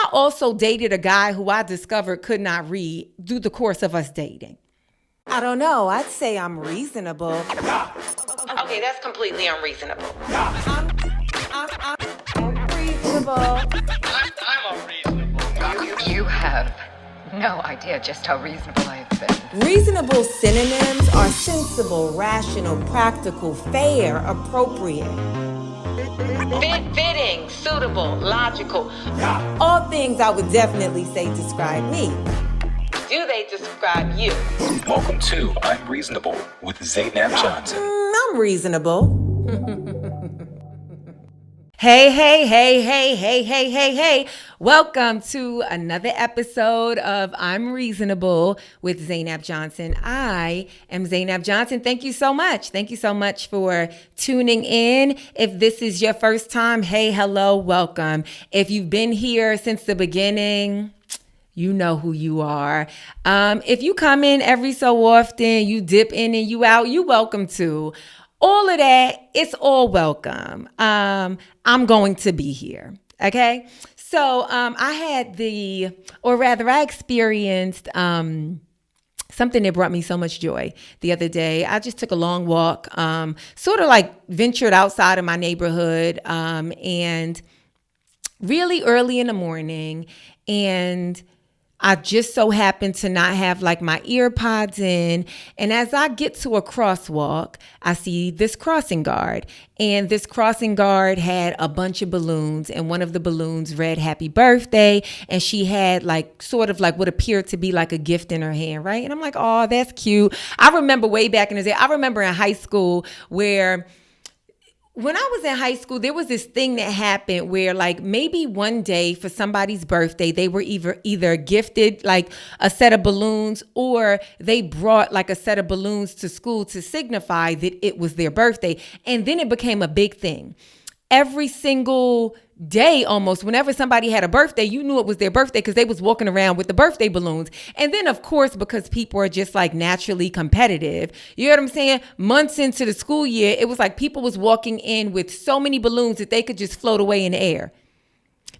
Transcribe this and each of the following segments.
I also dated a guy who I discovered could not read through the course of us dating. I don't know. I'd say I'm reasonable. Okay, that's completely unreasonable. I'm reasonable. I'm unreasonable. You have no idea just how reasonable I have been. Reasonable synonyms are sensible, rational, practical, fair, appropriate. Fitting, suitable, logical. All things I would definitely say describe me. Do they describe you? Welcome to I'm Reasonable with Zainab Johnson. I'm reasonable. Hey. Welcome to another episode of I'm Reasonable with Zainab Johnson. I am Zainab Johnson. Thank you so much. Thank you so much for tuning in. If this is your first time, hey, hello, welcome. If you've been here since the beginning, you know who you are. If you come in every so often, you dip in and you out, you welcome too. All of that, it's all welcome. I'm going to be here, okay? So I experienced something that brought me so much joy the other day. I just took a long walk, sort of like ventured outside of my neighborhood, and really early in the morning, and I just so happened to not have like my ear pods in. And as I get to a crosswalk, I see this crossing guard. And this crossing guard had a bunch of balloons. And one of the balloons read happy birthday. And she had like sort of like what appeared to be like a gift in her hand, right? And I'm like, oh, that's cute. I remember way back in the day, I remember in high school when I was in high school, there was this thing that happened where like maybe one day for somebody's birthday, they were either gifted like a set of balloons or they brought like a set of balloons to school to signify that it was their birthday. And then it became a big thing. Every single day almost, whenever somebody had a birthday, you knew it was their birthday because they was walking around with the birthday balloons. And then of course, because people are just like naturally competitive, you know what I'm saying? Months into the school year, it was like people was walking in with so many balloons that they could just float away in the air.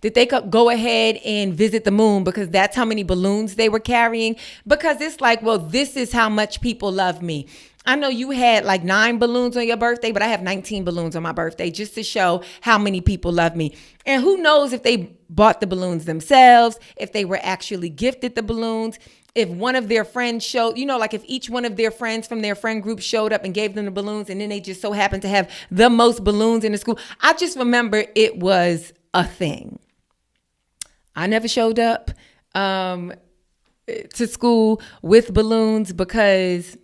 That they could go ahead and visit the moon because that's how many balloons they were carrying. Because it's like, well, this is how much people love me. I know you had like 9 balloons on your birthday, but I have 19 balloons on my birthday just to show how many people love me. And who knows if they bought the balloons themselves, if they were actually gifted the balloons, if one of their friends showed, like if each one of their friends from their friend group showed up and gave them the balloons and then they just so happened to have the most balloons in the school. I just remember it was a thing. I never showed up to school with balloons because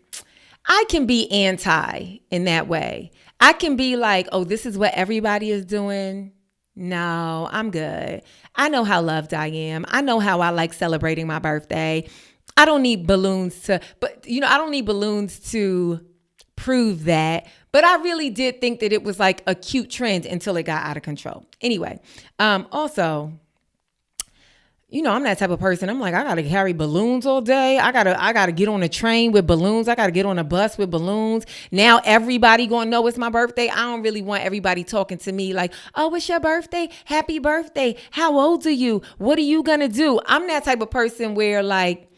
I can be anti in that way. I can be like, oh, this is what everybody is doing. No, I'm good. I know how loved I am. I know how I like celebrating my birthday. I don't need balloons I don't need balloons to prove that. But I really did think that it was like a cute trend until it got out of control. Anyway, also, I'm that type of person. I'm like, I got to carry balloons all day. I got to get on a train with balloons. I got to get on a bus with balloons. Now everybody going to know it's my birthday. I don't really want everybody talking to me like, oh, it's your birthday. Happy birthday. How old are you? What are you going to do? I'm that type of person where like,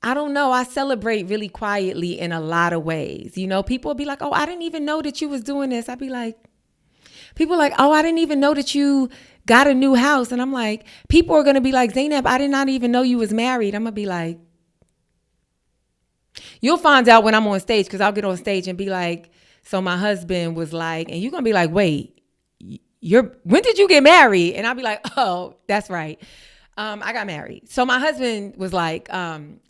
I don't know. I celebrate really quietly in a lot of ways. People will be like, oh, I didn't even know that you was doing this. I'd be like, people are like, oh, I didn't even know that you got a new house. And I'm like, people are going to be like, Zainab, I did not even know you was married. I'm going to be like, you'll find out when I'm on stage because I'll get on stage and be like, so my husband was like, and you're going to be like, wait, when did you get married? And I'll be like, oh, that's right. I got married. So my husband was like,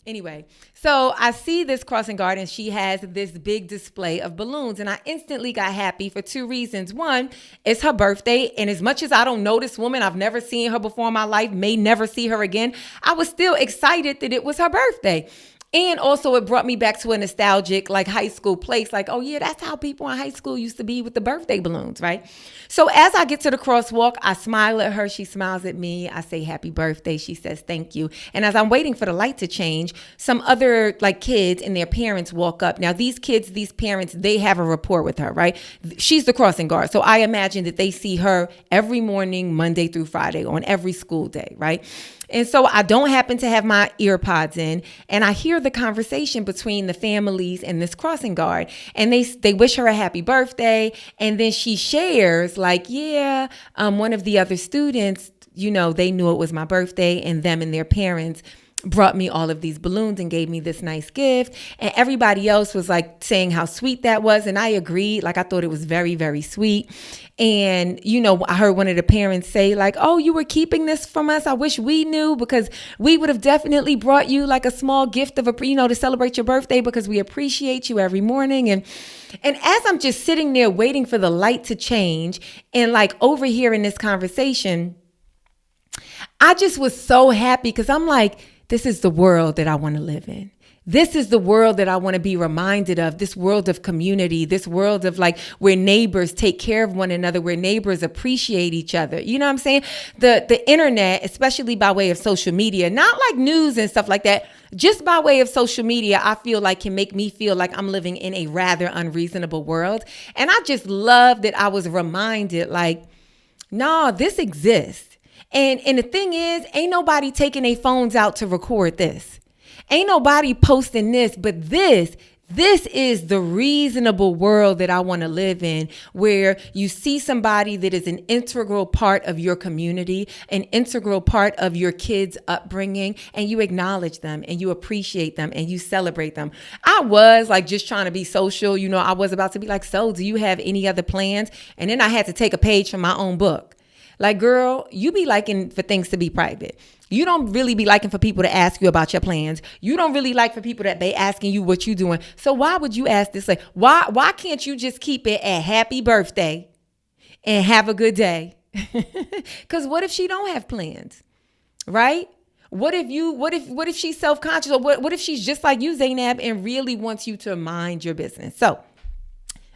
anyway, so I see this crossing guard and she has this big display of balloons and I instantly got happy for 2 reasons. One, it's her birthday. And as much as I don't know this woman, I've never seen her before in my life, may never see her again. I was still excited that it was her birthday. And also it brought me back to a nostalgic like high school place. Like, oh yeah, that's how people in high school used to be with the birthday balloons, right? So as I get to the crosswalk, I smile at her. She smiles at me. I say happy birthday. She says thank you. And as I'm waiting for the light to change, some other like kids and their parents walk up. Now these kids, these parents, they have a rapport with her, right? She's the crossing guard. So I imagine that they see her every morning, Monday through Friday on every school day, right? And so I don't happen to have my ear pods in, and I hear the conversation between the families and this crossing guard, and they wish her a happy birthday. And then she shares like, yeah, one of the other students, you know, they knew it was my birthday, and them and their parents brought me all of these balloons and gave me this nice gift. And everybody else was like saying how sweet that was. And I agreed. Like, I thought it was very, very sweet. And, you know, I heard one of the parents say like, oh, you were keeping this from us. I wish we knew, because we would have definitely brought you like a small gift of to celebrate your birthday, because we appreciate you every morning. And as I'm just sitting there waiting for the light to change and like overhearing this conversation, I just was so happy, because I'm like, this is the world that I want to live in. This is the world that I want to be reminded of, this world of community, this world of like where neighbors take care of one another, where neighbors appreciate each other. You know what I'm saying? The internet, especially by way of social media, not like news and stuff like that, just by way of social media, I feel like can make me feel like I'm living in a rather unreasonable world. And I just love that I was reminded like, no, this exists. And the thing is, ain't nobody taking their phones out to record this. Ain't nobody posting this, but this is the reasonable world that I want to live in, where you see somebody that is an integral part of your community, an integral part of your kids' upbringing, and you acknowledge them and you appreciate them and you celebrate them. I was like just trying to be social. You know, I was about to be like, so do you have any other plans? And then I had to take a page from my own book. Like, girl, you be liking for things to be private. You don't really be liking for people to ask you about your plans. You don't really like for people that they asking you what you doing. So why would you ask this? Like, why can't you just keep it at happy birthday and have a good day? Because what if she don't have plans, right? What if she's self-conscious, or what if she's just like you, Zainab, and really wants you to mind your business? So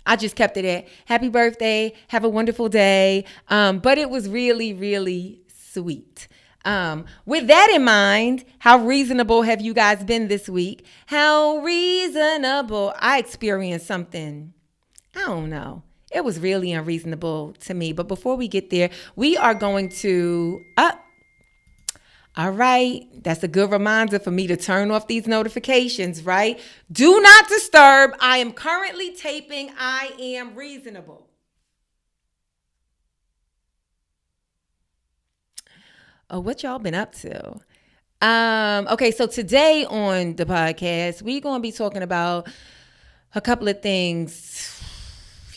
I just kept it at happy birthday, have a wonderful day. But it was really, really sweet. With that in mind, how reasonable have you guys been this week? How reasonable? I experienced something, I don't know. It was really unreasonable to me. But before we get there, we are going to all right, that's a good reminder for me to turn off these notifications, right? Do not disturb. I am currently taping I Am Reasonable. Oh, what y'all been up to? Okay, so today on the podcast, we're going to be talking about a couple of things.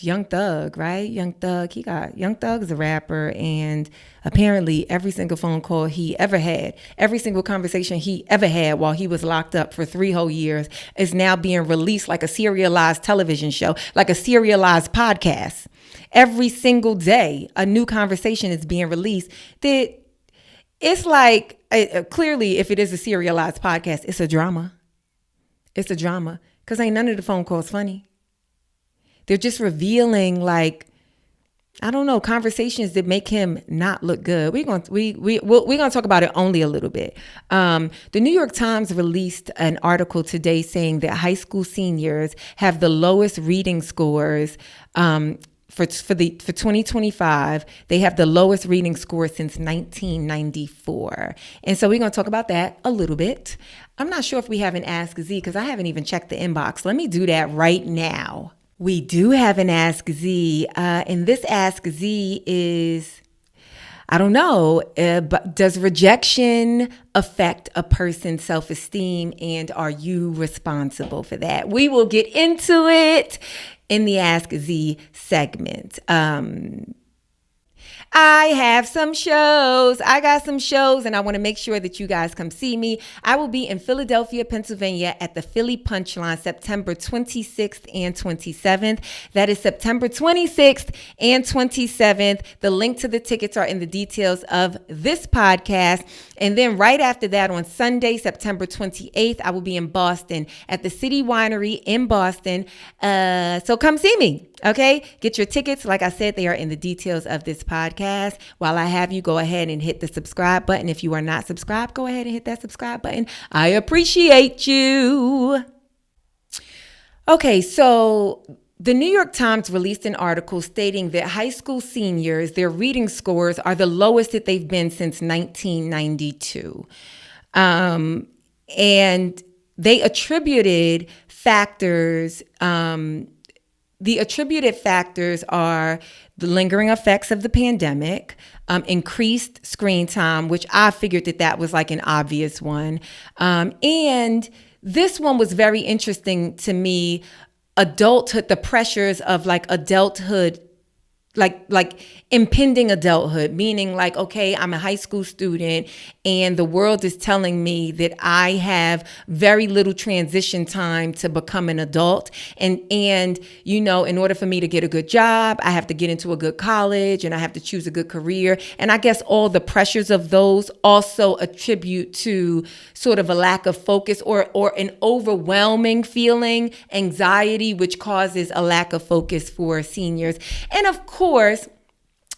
Young Thug, right? Young Thug is a rapper, and apparently every single phone call he ever had, every single conversation he ever had while he was locked up for 3 whole years is now being released like a serialized television show, like a serialized podcast. Every single day, a new conversation is being released. That it's like, clearly, if it is a serialized podcast, it's a drama. It's a drama, because ain't none of the phone calls funny. They're just revealing, like, I don't know, conversations that make him not look good. We're going to talk about it only a little bit. The New York Times released an article today saying that high school seniors have the lowest reading scores for 2025. They have the lowest reading score since 1994. And so we're going to talk about that a little bit. I'm not sure if we have an Ask Z, because I haven't even checked the inbox. Let me do that right now. We do have an Ask Z, and this Ask Z is, I don't know, but does rejection affect a person's self-esteem, and are you responsible for that? We will get into it in the Ask Z segment. I have some shows. I got some shows, and I want to make sure that you guys come see me. I will be in Philadelphia, Pennsylvania at the Philly Punchline September 26th and 27th. That is September 26th and 27th. The link to the tickets are in the details of this podcast. And then right after that, on Sunday, September 28th, I will be in Boston at the City Winery in Boston. So come see me. Okay, get your tickets. Like I said, they are in the details of this podcast. While I have you, go ahead and hit the subscribe button. If you are not subscribed, go ahead and hit that subscribe button. I appreciate you. Okay, so the New York Times released an article stating that high school seniors, their reading scores are the lowest that they've been since 1992. And they attributed factors. The attributed factors are the lingering effects of the pandemic, increased screen time, which I figured that was like an obvious one. And this one was very interesting to me. Adulthood, the pressures of like adulthood, like impending adulthood, meaning like, okay, I'm a high school student and the world is telling me that I have very little transition time to become an adult. And, you know, in order for me to get a good job, I have to get into a good college and I have to choose a good career. And I guess all the pressures of those also attribute to sort of a lack of focus or an overwhelming feeling, anxiety, which causes a lack of focus for seniors. And of course,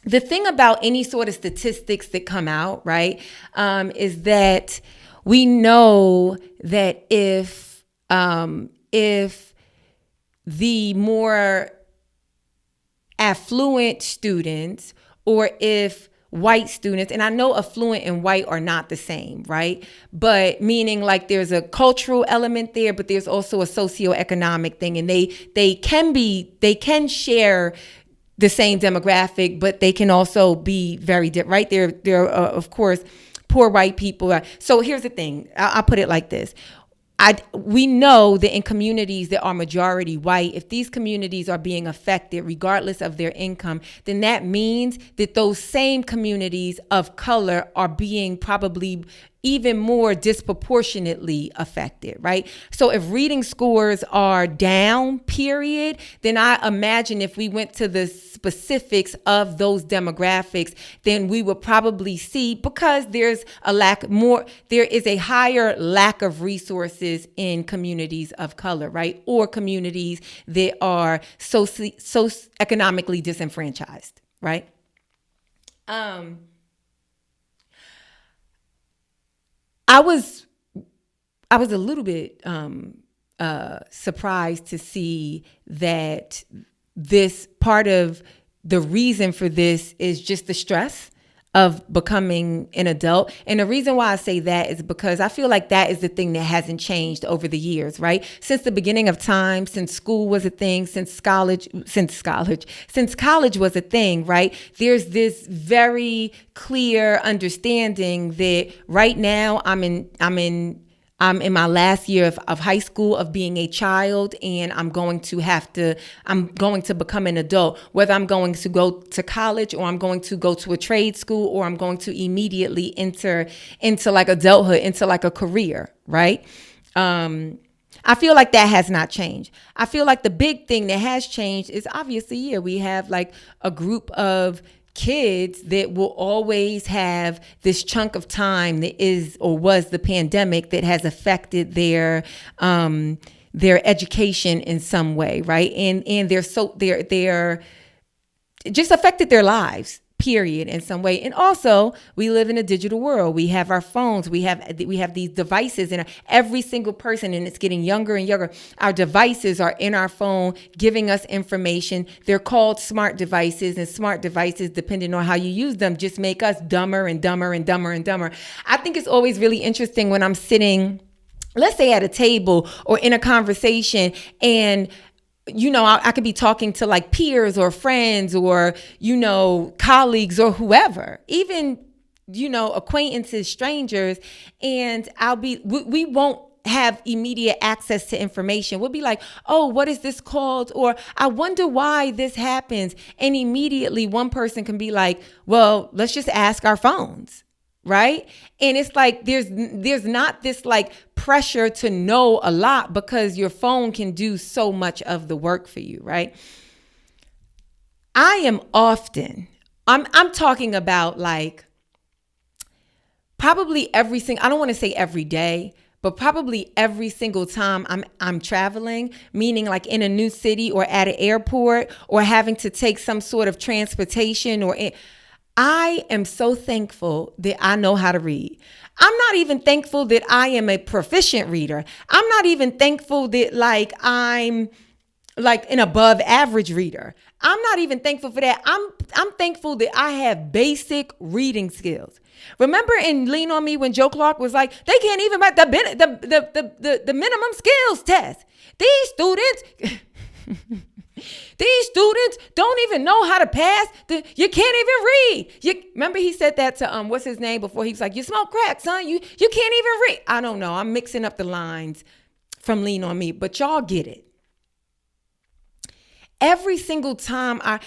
the thing about any sort of statistics that come out, right, is that we know that if the more affluent students or if white students, and I know affluent and white are not the same, right? But meaning like there's a cultural element there, but there's also a socioeconomic thing, and they can share the same demographic, but they can also be very different, right? There are, of course, poor white people. So here's the thing. I'll put it like this. We know that in communities that are majority white, if these communities are being affected regardless of their income, then that means that those same communities of color are being probably even more disproportionately affected, right? So if reading scores are down, period, then I imagine if we went to the specifics of those demographics, then we would probably see, because there is a higher lack of resources in communities of color, right? Or communities that are economically disenfranchised, right? I was a little bit surprised to see that this part of the reason for this is just the stress of becoming an adult. And the reason why I say that is because I feel like that is the thing that hasn't changed over the years, right? Since the beginning of time, since school was a thing, since college was a thing, right? There's this very clear understanding that right now I'm in my last year of high school, of being a child, and I'm going to become an adult, whether I'm going to go to college or I'm going to go to a trade school or I'm going to immediately enter into like adulthood, into like a career, right? I feel like that has not changed. I feel like the big thing that has changed is obviously, we have like a group of kids that will always have this chunk of time that is or was the pandemic that has affected their education in some way, right? And they're just affected their lives, period, in some way. And also, we live in a digital world. We have our phones. We have these devices, and every single person, and it's getting younger and younger. Our devices are in our phone, giving us information. They're called smart devices, and smart devices, depending on how you use them, just make us dumber and dumber and dumber and dumber. I think it's always really interesting when I'm sitting, let's say, at a table or in a conversation, and I could be talking to like peers or friends or, colleagues or whoever, even, acquaintances, strangers, and we won't have immediate access to information. We'll be like, oh, what is this called? Or I wonder why this happens. And immediately one person can be like, well, let's just ask our phones. Right. And it's like there's not this like pressure to know a lot because your phone can do so much of the work for you. Right. I'm talking about like probably I don't want to say every day, but probably every single time I'm traveling, meaning like in a new city or at an airport or having to take some sort of transportation I am so thankful that I know how to read. I'm not even thankful that I am a proficient reader. I'm not even thankful that like I'm like an above average reader. I'm not even thankful for that. I'm thankful that I have basic reading skills. Remember in Lean On Me when Joe Clark was like, they can't even write the minimum skills test. These students don't even know how to pass. You can't even read. Remember he said that to what's his name before? He was like, you smoke crack, son. You can't even read. I don't know. I'm mixing up the lines from Lean On Me, but y'all get it. Every single time I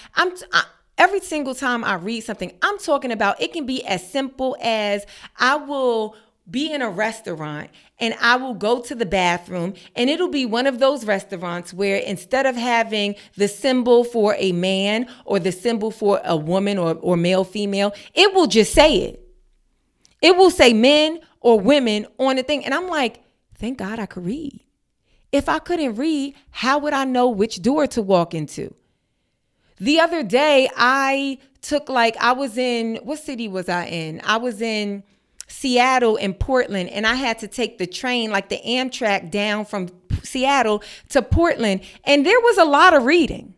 read something, I'm talking about it can be as simple as I will be in a restaurant and I will go to the bathroom and it'll be one of those restaurants where instead of having the symbol for a man or the symbol for a woman or male, female, it will just say it. It will say men or women on the thing. And I'm like, thank God I could read. If I couldn't read, how would I know which door to walk into? The other day, I was in, what city was I in? I was in Seattle and Portland, and I had to take the train, like the Amtrak down from Seattle to Portland. And there was a lot of reading.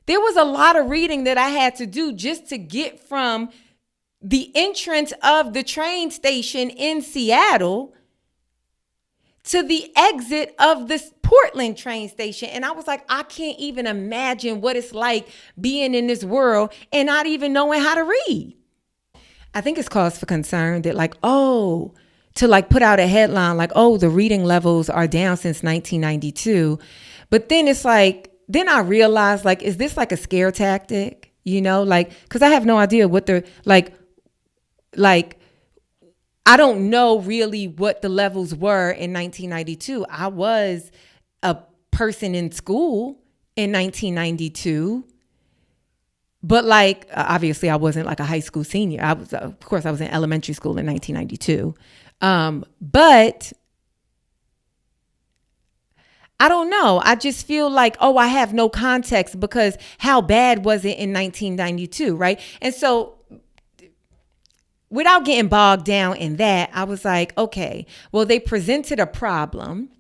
There was a lot of reading that I had to do just to get from the entrance of the train station in Seattle to the exit of this Portland train station. And I was like, I can't even imagine what it's like being in this world and not even knowing how to read. I think it's cause for concern that to put out a headline like, oh, the reading levels are down since 1992. But then it's like, then I realized, like, is this like a scare tactic? You know, like, because I have no idea what they're like, I don't know really what the levels were in 1992. I was a person in school in 1992. But like, obviously I wasn't like a high school senior. I was in elementary school in 1992. But I don't know. I just feel like, I have no context because how bad was it in 1992, right? And so without getting bogged down in that, I was like, okay, well, they presented a problem,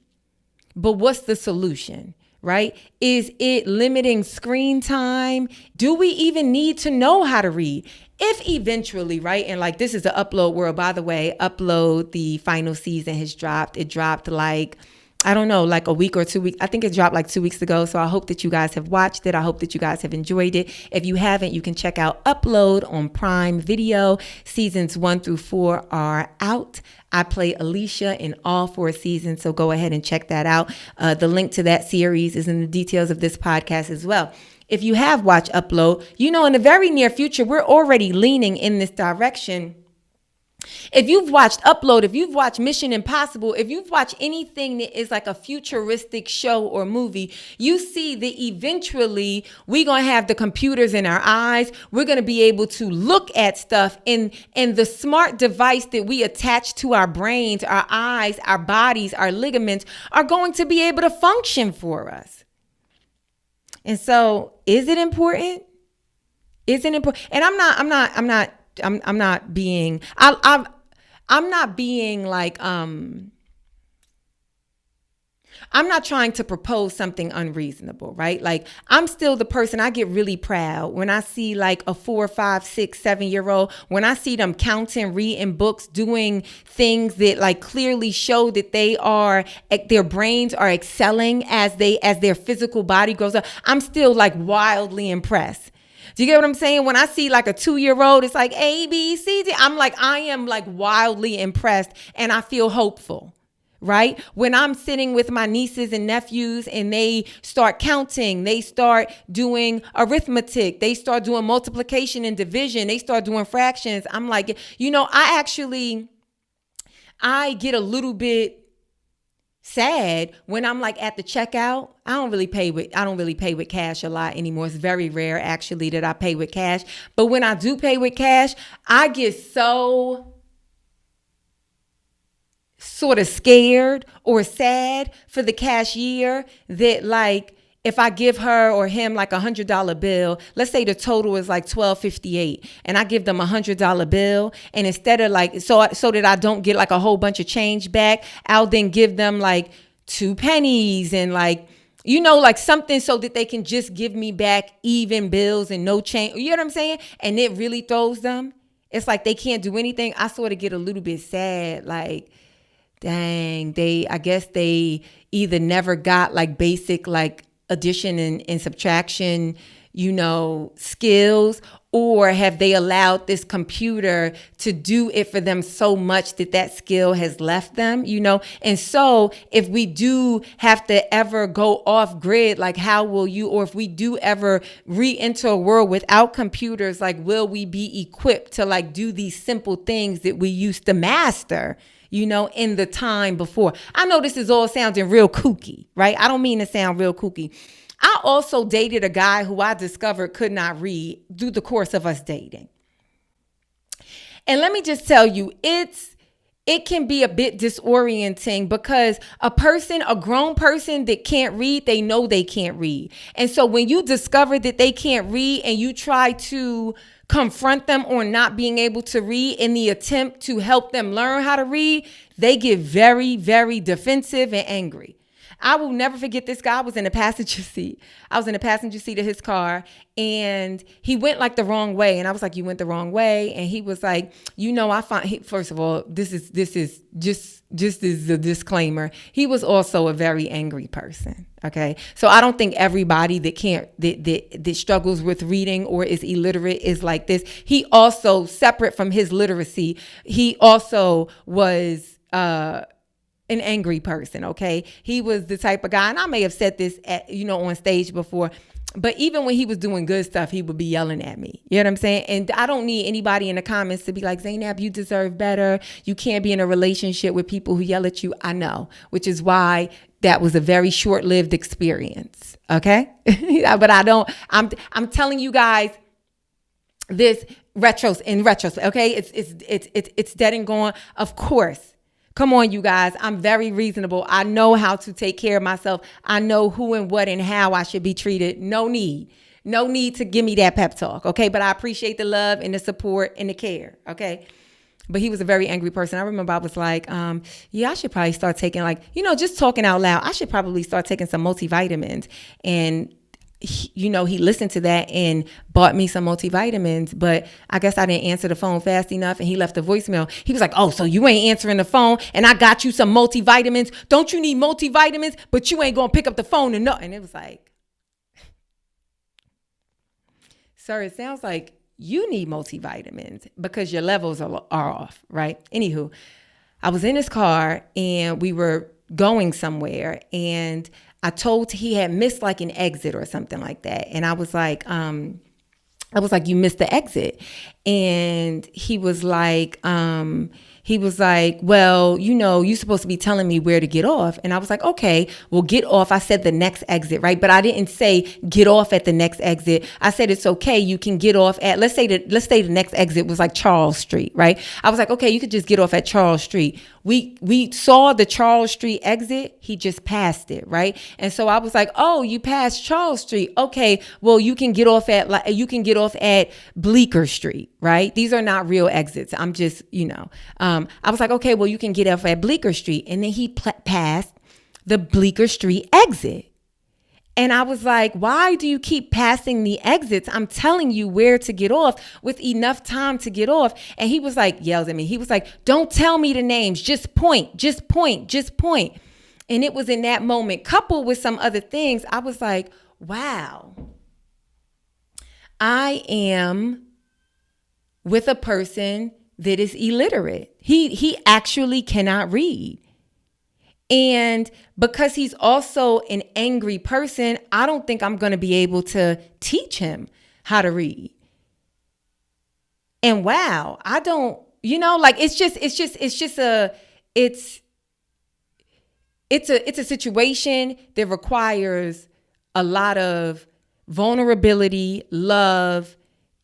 but what's the solution? Right? Is it limiting screen time? Do we even need to know how to read? If eventually, right? And like, this is the Upload world, by the way, Upload, the final season has dropped. It dropped like, I don't know, like a week or 2 weeks. I think it dropped like 2 weeks ago. So I hope that you guys have watched it. I hope that you guys have enjoyed it. If you haven't, you can check out Upload on Prime Video. Seasons 1 through 4 are out. I play Alicia in all 4 seasons, so go ahead and check that out. The link to that series is in the details of this podcast as well. If you have watched Upload, you know in the very near future, we're already leaning in this direction. If you've watched Upload, if you've watched Mission Impossible, if you've watched anything that is like a futuristic show or movie, you see that eventually we're going to have the computers in our eyes. We're going to be able to look at stuff, and the smart device that we attach to our brains, our eyes, our bodies, our ligaments are going to be able to function for us. And so is it important? Is it important? And I'm not being like, I'm not trying to propose something unreasonable, right? Like, I'm still the person, I get really proud when I see like a 4, 5, 6, 7-year-old, when I see them counting, reading books, doing things that like clearly show that their brains are excelling as their physical body grows up. I'm still like wildly impressed. Do you get what I'm saying? When I see like a 2-year-old, it's like A, B, C, D. I'm like, I am like wildly impressed and I feel hopeful. right? When I'm sitting with my nieces and nephews and they start counting, they start doing arithmetic, they start doing multiplication and division, they start doing fractions. I'm like, I get a little bit sad when I'm like at the checkout. I don't really pay with cash a lot anymore. It's very rare actually that I pay with cash. But when I do pay with cash, I get so sort of scared or sad for the cashier that like if I give her or him like $100 bill, let's say the total is like $12.58, and I give them $100 bill, and instead of like so that I don't get like a whole bunch of change back, I'll then give them like 2 pennies and like like something so that they can just give me back even bills and no change. You know what I'm saying? And it really throws them. It's like they can't do anything. I sort of get a little bit sad, like, dang, I guess they either never got like basic like addition and subtraction, skills, or have they allowed this computer to do it for them so much that skill has left them, And so if we do have to ever go off grid, like how will you, or if we do ever re-enter a world without computers, like will we be equipped to like do these simple things that we used to master, in the time before? I know this is all sounding real kooky, right? I don't mean to sound real kooky. I also dated a guy who I discovered could not read through the course of us dating. And let me just tell you, it can be a bit disorienting because a grown person that can't read, they know they can't read. And so when you discover that they can't read and you try to confront them on not being able to read in the attempt to help them learn how to read, they get very, very defensive and angry. I will never forget this guy. I was in the passenger seat of his car, and he went like the wrong way. And I was like, you went the wrong way. And he was like, first of all, this is just as a disclaimer. He was also a very angry person. Okay. So I don't think everybody that struggles with reading or is illiterate is like this. He also, separate from his literacy, he also was, an angry person, okay? He was the type of guy, and I may have said this on stage before, but even when he was doing good stuff, he would be yelling at me. You know what I'm saying? And I don't need anybody in the comments to be like, Zainab, you deserve better. You can't be in a relationship with people who yell at you. I know, which is why that was a very short-lived experience, okay? But I'm telling you guys this in retrospect, okay? It's dead and gone. Of course. Come on, you guys. I'm very reasonable. I know how to take care of myself. I know who and what and how I should be treated. No need to give me that pep talk, okay? But I appreciate the love and the support and the care, okay? But he was a very angry person. I remember I was like, I should probably start taking just talking out loud. I should probably start taking some multivitamins. And he listened to that and bought me some multivitamins, but I guess I didn't answer the phone fast enough and he left a voicemail. He was like, oh, so you ain't answering the phone and I got you some multivitamins. Don't you need multivitamins? But you ain't going to pick up the phone and nothing. And it was like, sir, it sounds like you need multivitamins because your levels are off, right? Anywho, I was in his car and we were going somewhere and I told he had missed like an exit or something like that. And I was like, you missed the exit. And he was like, well, you're supposed to be telling me where to get off. And I was like, okay, well, get off. I said the next exit, right? But I didn't say get off at the next exit. I said, it's okay. You can get off at, let's say the next exit was like Charles Street, right? I was like, okay, you could just get off at Charles Street. We saw the Charles Street exit. He just passed it, right? And so I was like, oh, you passed Charles Street. Okay, well, you can get off at Bleecker Street, right? These are not real exits. I'm just, I was like, okay, well, you can get off at Bleecker Street. And then he passed the Bleecker Street exit. And I was like, why do you keep passing the exits? I'm telling you where to get off with enough time to get off. And he was like, yells at me. He was like, don't tell me the names. Just point, just point, just point. And it was in that moment, coupled with some other things, I was like, wow, I am with a person that is illiterate. He actually cannot read. And because he's also an angry person, I don't think I'm going to be able to teach him how to read. And wow, I don't, like it's a situation that requires a lot of vulnerability, love,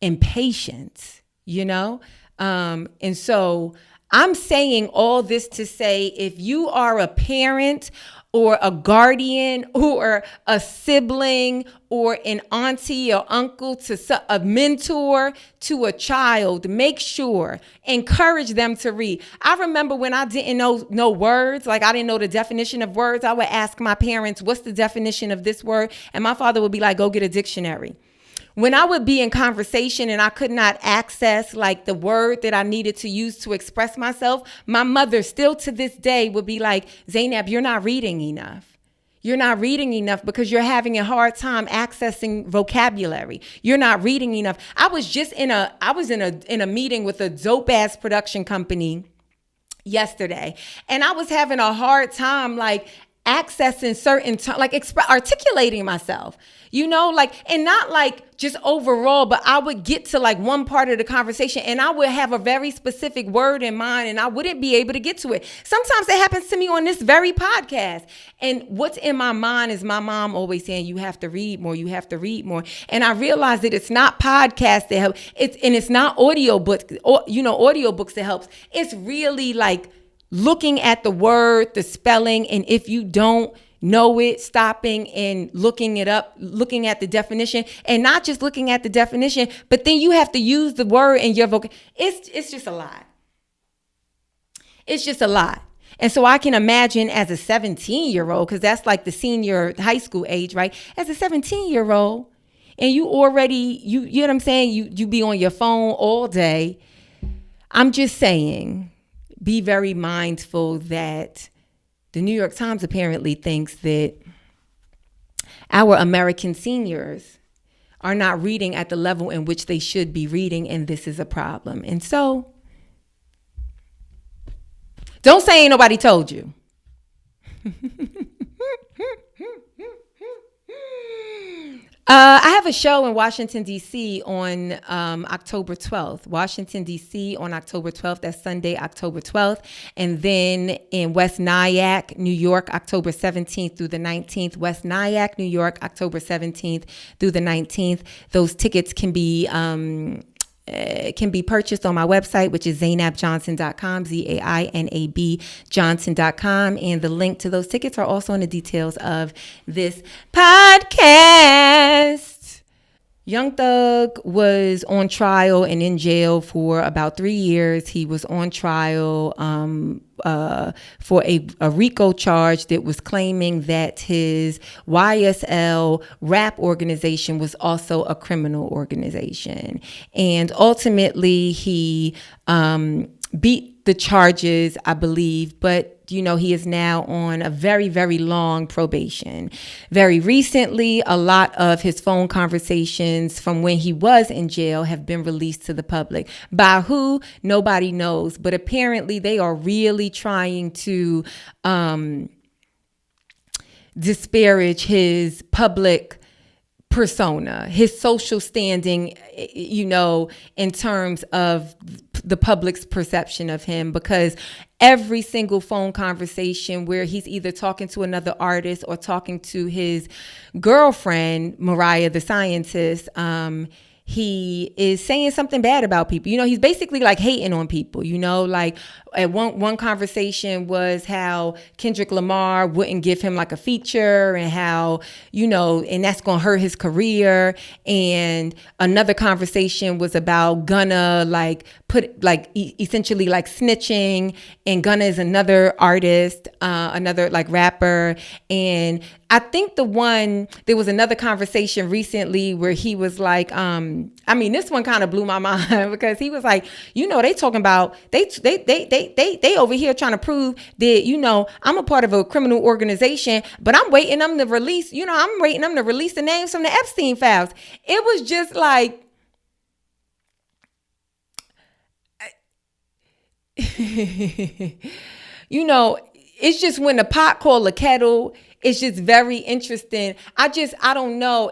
and patience, and so I'm saying all this to say, if you are a parent or a guardian or a sibling or an auntie or uncle to a mentor to a child, make sure, encourage them to read. I remember when I didn't know words, like I didn't know the definition of words, I would ask my parents, what's the definition of this word? And my father would be like, go get a dictionary. When I would be in conversation and I could not access like the word that I needed to use to express myself, my mother still to this day would be like, Zainab, you're not reading enough. You're not reading enough because you're having a hard time accessing vocabulary. You're not reading enough. I was in a meeting with a dope ass production company yesterday, and I was having a hard time like accessing certain articulating myself, and not like just overall, but I would get to like one part of the conversation and I would have a very specific word in mind and I wouldn't be able to get to it. Sometimes it happens to me on this very podcast. And what's in my mind is my mom always saying, you have to read more, you have to read more. And I realized that it's not podcasts that help. It's not audiobooks, audiobooks that helps. It's really like looking at the word, the spelling, and if you don't know it, stopping and looking it up, looking at the definition, and not just looking at the definition, but then you have to use the word in your vocabulary. It's just a lot. It's just a lot. And so I can imagine as a 17-year-old, because that's like the senior high school age, right? As a 17-year-old, and you already, you know what I'm saying? You be on your phone all day. I'm just saying, be very mindful that the New York Times apparently thinks that our American seniors are not reading at the level in which they should be reading, and this is a problem. And so, don't say ain't nobody told you. I have a show in Washington, D.C. on October 12th. Washington, D.C. on October 12th. That's Sunday, October 12th. And then in West Nyack, New York, October 17th through the 19th. West Nyack, New York, October 17th through the 19th. Those tickets can be purchased on my website, which is ZainabJohnson.com, ZAINAB Johnson.com. And the link to those tickets are also in the details of this podcast. Young Thug was on trial and in jail for about 3 years. He was on trial for a RICO charge that was claiming that his YSL rap organization was also a criminal organization. And ultimately, he beat the charges, I believe, but he is now on a very, very long probation. Very recently, a lot of his phone conversations from when he was in jail have been released to the public. By who? Nobody knows. But apparently they are really trying to disparage his public persona, his social standing, in terms of the public's perception of him, because every single phone conversation where he's either talking to another artist or talking to his girlfriend, Mariah the Scientist, he is saying something bad about people. He's basically like hating on people, like at one conversation was how Kendrick Lamar wouldn't give him like a feature and how, and that's going to hurt his career. And another conversation was about Gunna, essentially like snitching. And Gunna is another artist, another like rapper. And I think there was another conversation recently where he was like, this one kind of blew my mind because he was like, they talking about, they over here trying to prove that, I'm a part of a criminal organization, but I'm waiting them to release, I'm waiting them to release the names from the Epstein files. It was just like, it's just when the pot call a kettle, it's just very interesting. I don't know.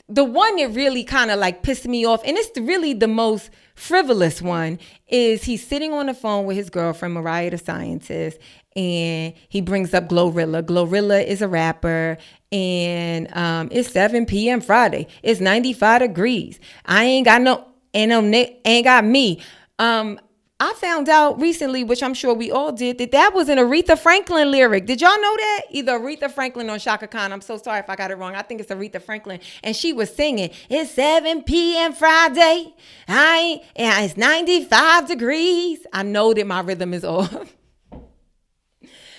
The one that really kind of like pissed me off, and it's really the most frivolous one, is he's sitting on the phone with his girlfriend, Mariah the Scientist, and he brings up Glorilla. Glorilla is a rapper, and it's 7 p.m. Friday. It's 95 degrees. I ain't got me. I found out recently, which I'm sure we all did, that was an Aretha Franklin lyric. Did y'all know that? Either Aretha Franklin or Shaka Khan. I'm so sorry if I got it wrong. I think it's Aretha Franklin. And she was singing, it's 7 p.m. Friday. It's 95 degrees. I know that my rhythm is off.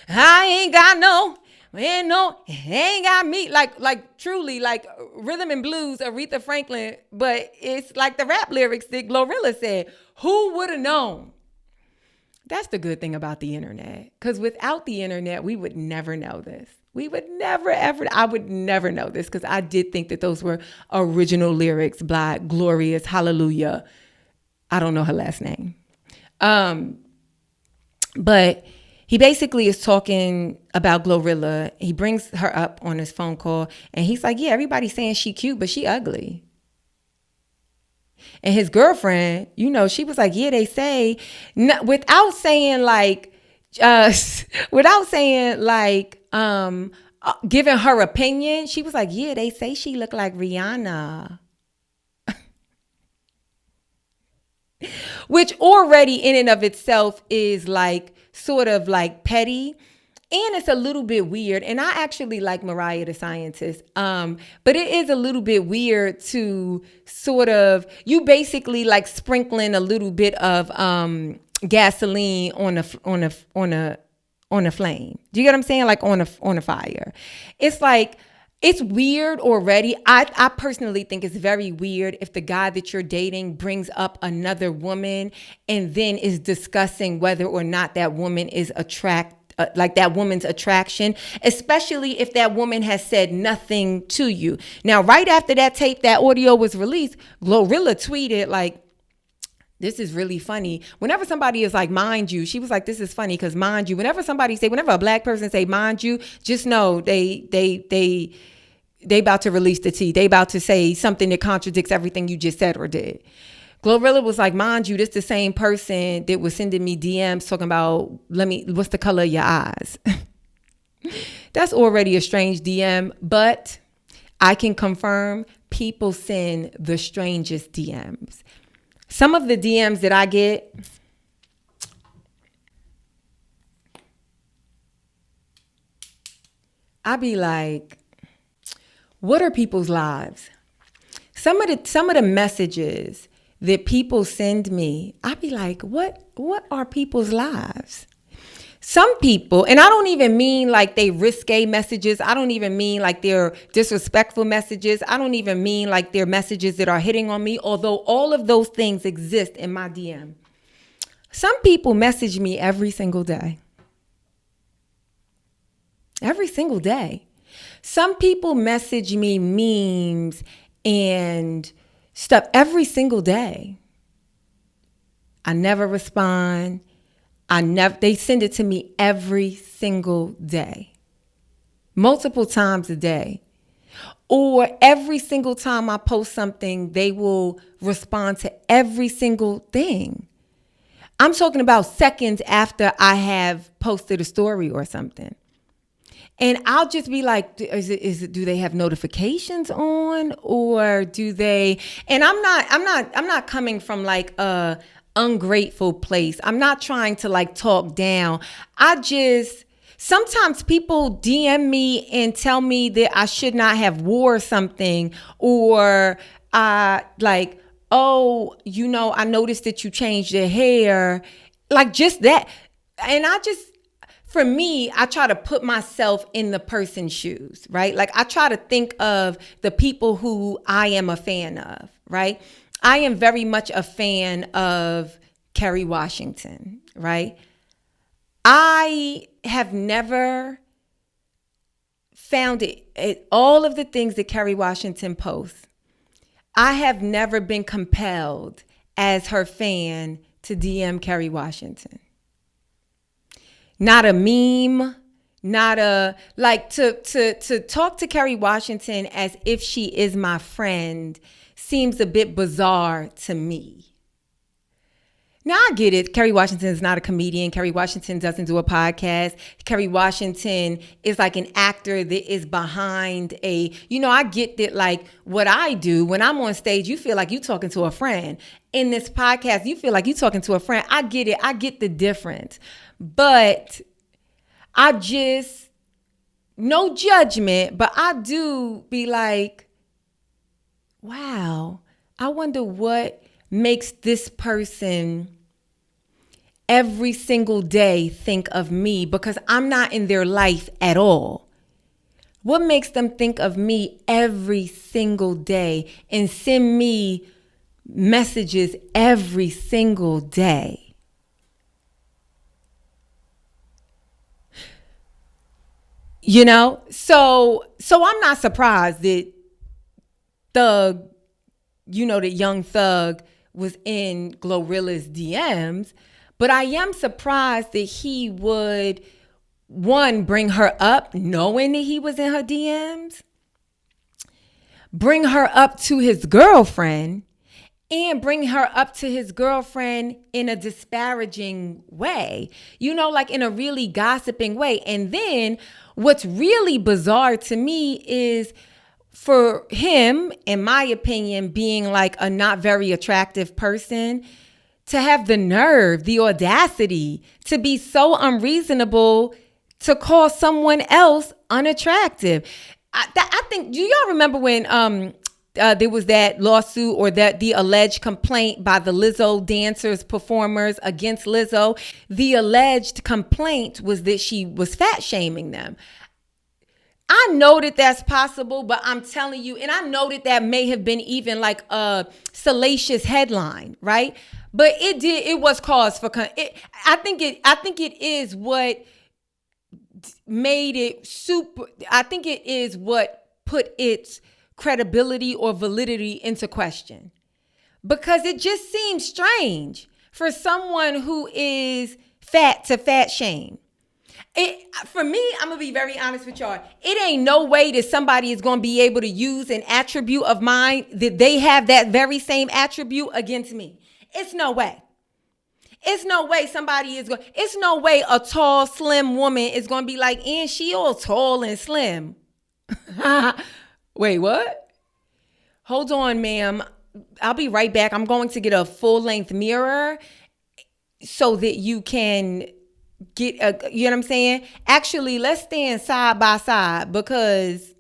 Ain't got me. Like truly, like rhythm and blues, Aretha Franklin. But it's like the rap lyrics that Glorilla said. Who would have known? That's the good thing about the internet. Because without the internet, we would never know this. I would never know this, because I did think that those were original lyrics by Glorious Hallelujah. I don't know her last name. But he basically is talking about Glorilla. He brings her up on his phone call, and he's like, yeah, everybody's saying she cute, but she ugly. And his girlfriend, she was like, yeah, they say, without saying giving her opinion, she was like, yeah, they say she look like Rihanna. Which already in and of itself is like sort of like petty. And it's a little bit weird. And I actually like Mariah the Scientist. But it is a little bit weird to sort of, you basically like sprinkling a little bit of gasoline on a flame. Do you get what I'm saying? Like on a fire. It's like, it's weird already. I personally think it's very weird if the guy that you're dating brings up another woman and then is discussing whether or not that woman is that woman's attraction, especially if that woman has said nothing to you. Now, right after that audio was released, Glorilla tweeted like, this is really funny. Whenever somebody is like, mind you, she was like, this is funny because mind you, whenever a black person say mind you, just know they about to release the tea. They about to say something that contradicts everything you just said or did. Glorilla was like, mind you, this the same person that was sending me DMs talking about, what's the color of your eyes? That's already a strange DM, but I can confirm people send the strangest DMs. Some of the DMs that I get, I be like, what are people's lives? Some of the messages that people send me, I be like, what are people's lives? Some people, and I don't even mean like they risque messages. I don't even mean like they're disrespectful messages. I don't even mean like they're messages that are hitting on me, although all of those things exist in my DM. Some people message me every single day. Every single day. Some people message me memes and stuff every single day. I never respond. They send it to me every single day. Multiple times a day. Or every single time I post something, they will respond to every single thing. I'm talking about seconds after I have posted a story or something. And I'll just be like, do they have notifications on, or do they? And I'm not coming from like a ungrateful place. I'm not trying to like talk down. Sometimes people DM me and tell me that I should not have wore something, or like, oh, I noticed that you changed your hair, like just that. And for me, I try to put myself in the person's shoes, right? Like I try to think of the people who I am a fan of, right? I am very much a fan of Kerry Washington, right? I have never found all of the things that Kerry Washington posts, I have never been compelled as her fan to DM Kerry Washington. not a meme, not a, like, to talk to Kerry Washington as if she is my friend seems a bit bizarre to me. Now, I get it. Kerry Washington is not a comedian. Kerry Washington doesn't do a podcast. Kerry Washington is like an actor that is behind a, I get that, like, what I do when I'm on stage, you feel like you're talking to a friend. In this podcast, you feel like you're talking to a friend. I get it. I get the difference. But I just, no judgment, but I do be like, wow, I wonder what makes this person every single day think of me, because I'm not in their life at all. What makes them think of me every single day and send me messages every single day? So I'm not surprised that Thug, that young Thug was in Glorilla's DMs, but I am surprised that he would, one, bring her up knowing that he was in her DMs, bring her up to his girlfriend, and bring her up to his girlfriend in a disparaging way, like in a really gossiping way. And then what's really bizarre to me is for him, in my opinion, being like a not very attractive person, to have the nerve, the audacity to be so unreasonable to call someone else unattractive. I think, do y'all remember when there was that lawsuit, or that the alleged complaint by the Lizzo dancers, performers against Lizzo? The alleged complaint was that she was fat shaming them. I know that that's possible, but I'm telling you, and I know that that may have been even like a salacious headline, right? But it was cause for, I think it is what made it super, I think it is what put its credibility or validity into question. Because it just seems strange for someone who is fat to fat shame. For me, I'm going to be very honest with y'all. It ain't no way that somebody is going to be able to use an attribute of mine, that they have that very same attribute against me. It's no way. It's no way it's no way a tall, slim woman is going to be like, and she all tall and slim. Wait, what? Hold on, ma'am. I'll be right back. I'm going to get a full-length mirror so that you can get you know what I'm saying? Actually, let's stand side by side, because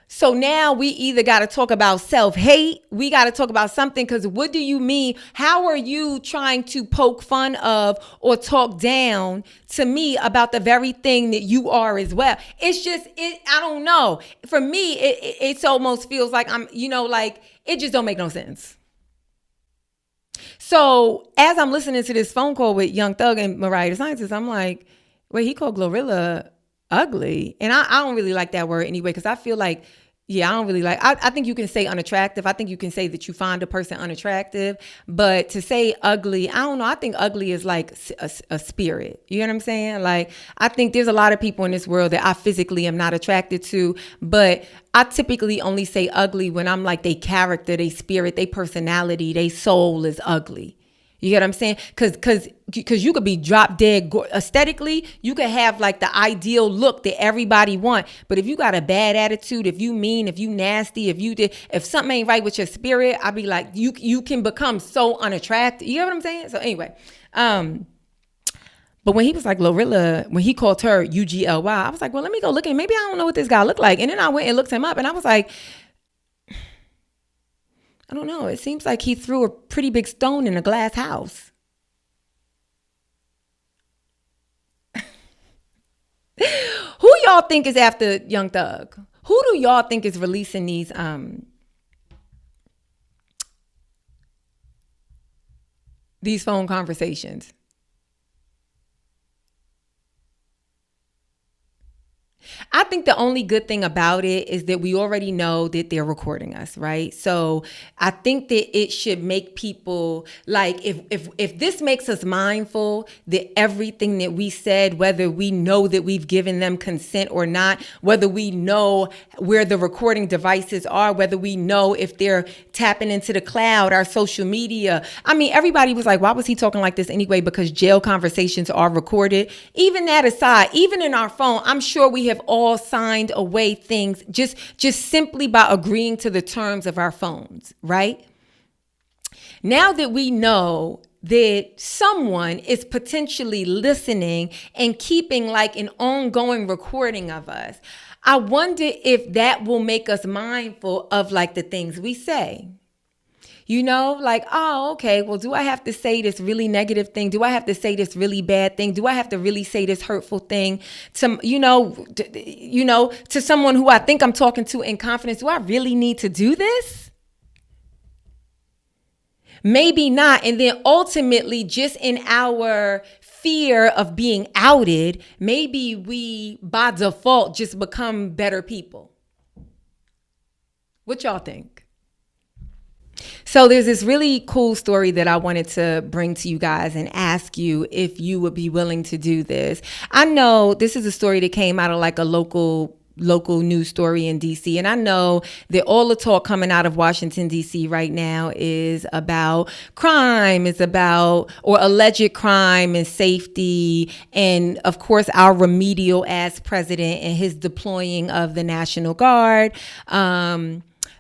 so now we either got to talk about self-hate, we got to talk about something, because what do you mean? How are you trying to poke fun of or talk down to me about the very thing that you are as well? It's just, I don't know. For me, it almost feels like I'm, like, it just don't make no sense. So as I'm listening to this phone call with Young Thug and Mariah the Scientist, I'm like, wait, he called Glorilla ugly. And I don't really like that word anyway, because I feel like, I don't really like, I think you can say unattractive. I think you can say that you find a person unattractive, but to say ugly, I don't know. I think ugly is like a spirit. You know what I'm saying? Like, I think there's a lot of people in this world that I physically am not attracted to, but I typically only say ugly when I'm like, they character, they spirit, they personality, they soul is ugly. You get what I'm saying? Because you could be drop dead aesthetically. You could have like the ideal look that everybody want. But if you got a bad attitude, if you mean, if you nasty, if something ain't right with your spirit, I'd be like, you can become so unattractive. You get what I'm saying? So anyway, but when he was like Glorilla, when he called her UGLY, I was like, well, let me go look at, maybe I don't know what this guy looked like. And then I went and looked him up, and I was like, I don't know. It seems like he threw a pretty big stone in a glass house. Who y'all think is after Young Thug? Who do y'all think is releasing these phone conversations? I think the only good thing about it is that we already know that they're recording us, right? So I think that it should make people, like, if this makes us mindful that everything that we said, whether we know that we've given them consent or not, whether we know where the recording devices are, whether we know if they're tapping into the cloud, our social media. I mean, everybody was like, why was he talking like this anyway? Because jail conversations are recorded. Even that aside, even in our phone, I'm sure we have all signed away things just simply by agreeing to the terms of our phones, right? Now that we know that someone is potentially listening and keeping like an ongoing recording of us, I wonder if that will make us mindful of like the things we say. You know, like, oh, okay, well, do I have to say this really negative thing? Do I have to say this really bad thing? Do I have to really say this hurtful thing to, to someone who I think I'm talking to in confidence? Do I really need to do this? Maybe not. And then ultimately, just in our fear of being outed, maybe we, by default, just become better people. What y'all think? So there's this really cool story that I wanted to bring to you guys and ask you if you would be willing to do this. I know this is a story that came out of like a local news story in DC. And I know that all the talk coming out of Washington, DC right now is about crime, or alleged crime and safety. And of course, our remedial ass president and his deploying of the National Guard.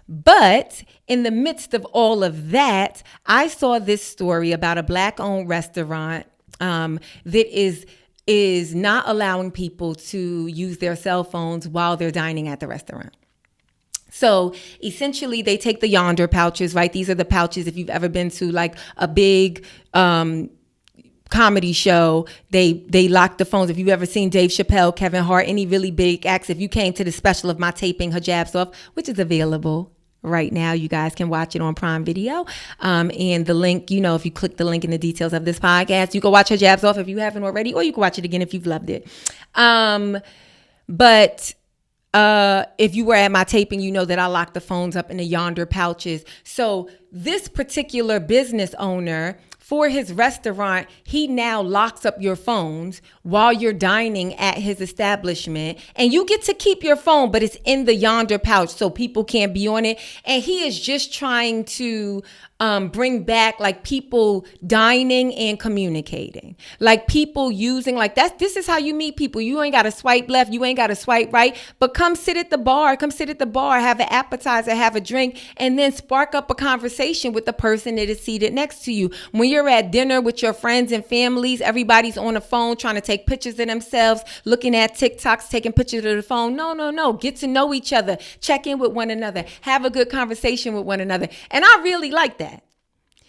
But in the midst of all of that, I saw this story about a Black-owned restaurant that is not allowing people to use their cell phones while they're dining at the restaurant. So essentially, they take the yonder pouches, right? These are the pouches if you've ever been to like a big comedy show, they lock the phones. If you've ever seen Dave Chappelle, Kevin Hart, any really big acts, if you came to the special of my taping Hijabs Off, which is available right now, you guys can watch it on Prime Video. And the link, if you click the link in the details of this podcast, you can watch Hijabs Off if you haven't already, or you can watch it again if you've loved it. But if you were at my taping, you know that I locked the phones up in the yonder pouches. So this particular business owner, for his restaurant, he now locks up your phones while you're dining at his establishment. And you get to keep your phone, but it's in the yonder pouch so people can't be on it. And he is just trying to bring back like people dining and communicating, like people using this is how you meet people. You ain't got to swipe left, you ain't got to swipe right, but come sit at the bar, have an appetizer, have a drink, and then spark up a conversation with the person that is seated next to you. When you're at dinner with your friends and families, everybody's on the phone trying to take pictures of themselves, looking at TikToks, taking pictures of the phone. No. Get to know each other, check in with one another, have a good conversation with one another. And I really like that.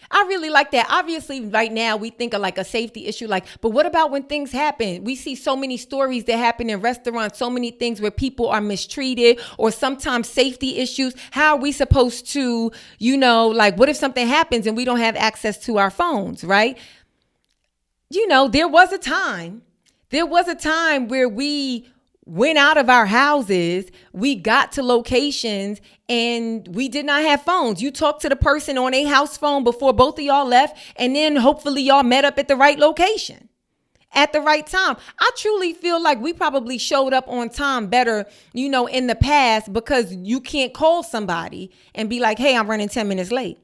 Obviously, right now we think of like a safety issue, but what about when things happen? We see so many stories that happen in restaurants, so many things where people are mistreated or sometimes safety issues. How are we supposed to, what if something happens and we don't have access to our phones, right? There was a time where we went out of our houses, we got to locations, and we did not have phones. You talked to the person on a house phone before both of y'all left, and then hopefully y'all met up at the right location at the right time. I truly feel like we probably showed up on time better, in the past, because you can't call somebody and be like, hey, I'm running 10 minutes late.